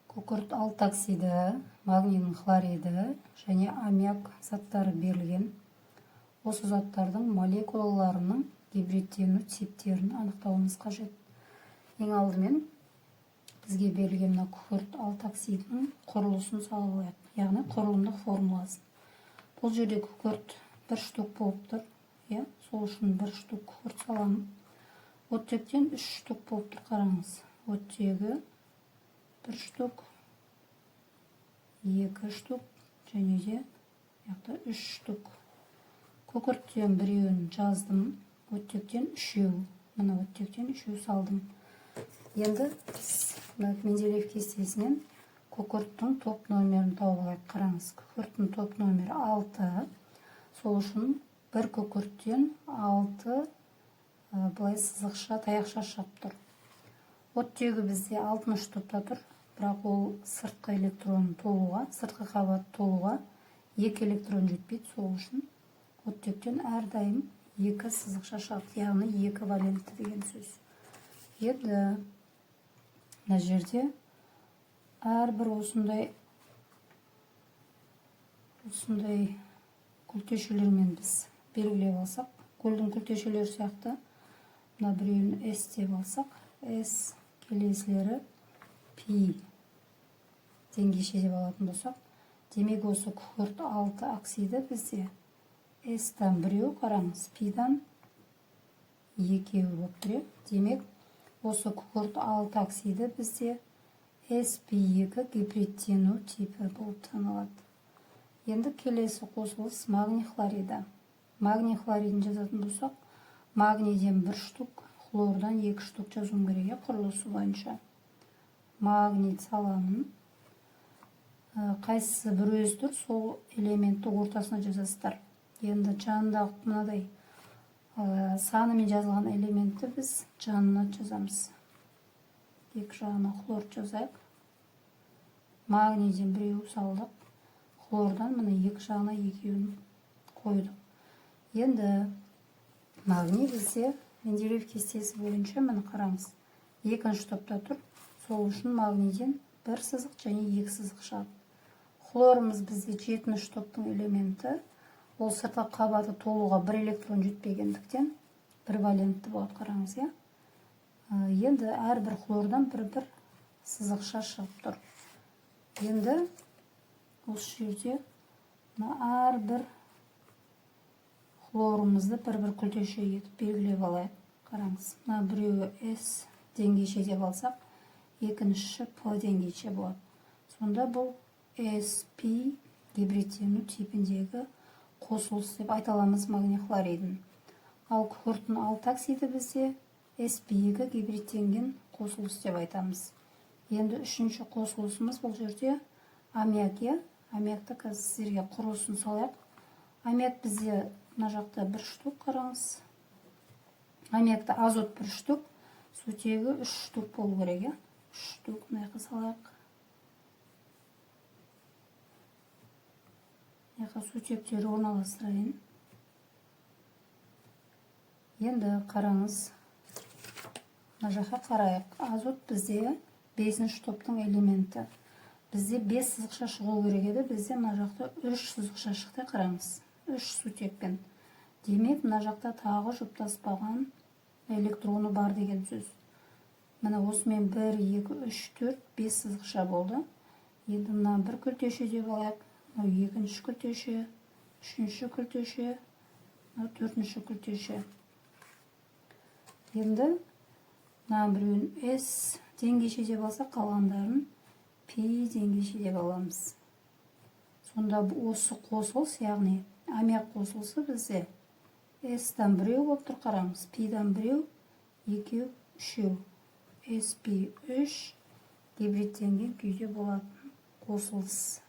Күкірт алтоксиді, магнийдің хлориді және аммиак заттары берілген. Осы заттардың молекулаларының гибридтену типтерін анықтауымыз қажет. Ең алдымен бізге берілген мына күкірт алтоксидінің құрылысын салып алайық, яғни құрылымдық формуласын. Бұл жерде күкірт бір штук болып тұр, сол үшін бір штук күкірт саламын. Оттектен 3 штук болып тұр, қараңыз. Оттегі 1 штук, 2 штук және де 3 штук. Күкірттен біреуін жаздым, оттектен 3. Мына оттектен 3 салдым. Енді Менделеев кестесінен күкірттің топ номерін тауып алайық. Қараңыз, күкірттің топ номері 6. Сол үшін бір күкірттен 6 былай сызықша таяқша шығып тұр. Оттегі бізде 60 топта тұр, бірақ ол сыртқы электронын толуға, сыртқы қабат толуға 2 электрон жетпейді. Сол үшін оттектен әрдайым 2 сызықша шығады, яғни 2 валентті деген сөз. Енді мына жерде әрбір осындай күлтешелермен біз белгілеп алсақ, көлдің күлтешелері сияқты, мына біреуін S деп алсақ, S келесілері пи деңгейше деп алатын болсақ, демек осы күкірт алтоксиді бізде S-тан біреу, қараңыз, пи-дан 2 болып тұр. Демек осы күкірт алтоксиді бізде sp2 гибридтену типі болып танылады. Енді келесі қосылыс магний хлориді. Магний хлоридін жазатын болсақ, магнийден 1 штук, хлордан 2 штук жазуым керек, құрылысы бойынша. Магний саламын. Қайсысы бір өзі тұр, сол элементті ортасына жазасыздар. Енді жанындағы мынадай санымен жазылған элементті біз жанына жазамыз. 2 жағына хлор жазайық. Магнийден біреу салдық. Хлордан мына 2 жағына 2-ін қойдық. Енді магний бізде Менделеев кестесі бойынша міне қараңыз, 2-ші топта тұр. Сол үшін магнийден 1 сызық және 2 сызық шығады. Хлорымыз бізде 7-ші топтың элементі. Ол сыртқы қабаты толуға 1 электрон жетпегендіктен 1 валентті болады, қараңыз. Енді әрбір хлордан бір сызықша шығып тұр. Енді осы жерде әрбір хлорымызды бір күлтеше етіп белгілеп алайық. Қараңыз, мына біреуі S деңгейше деп алсақ, екіншісі P деңгейше болады. Сонда бұл sp гибридтену типіндегі қосылыс деп айта аламыз магний хлоридін. Ал күкірттің алтоксиді бізде sp2 гибридтенген қосылыс деп айтамыз. Енді 3-ші қосылысымыз бұл жерде аммиак. Аммиакты қазір сіздерге құрылысын салайық. Аммиак бізде мына жақта 1 штук, қараңыз. Аммиакта азот 1 штук, сутегі 3 штук болу керек. 3 штук мынақа салайық. Мынақа сутектері орналастырайын. Енді қараңыз, мына жаққа қарайық. Азот бізде 5-ші топтың элементі. Бізде 5 сызықша шығу керек еді, бізде мына жақта 3 сызықша шықты, қараңыз. 3 сутекпен. Демек, мына жақта тағы жұптаспаған электроны бар деген сөз. Мына осымен 1, 2, 3, 4, 5 сызықша болды. Енді мына бір күлтеше деп алайық. 2-ші күлтеше, 3-ші күлтеше, 4-ші күлтеше. Енді мына біреуін S деңгейше деп алсақ, қалғандарын P деңгейше деп аламыз. Сонда осы қосылыс, яғни аммиак қосылысы бізде S-тан біреу болып тұр, қараңыз. P-дан біреу, 2, 3. sp3 гибридтенген күйде болатын қосылыс.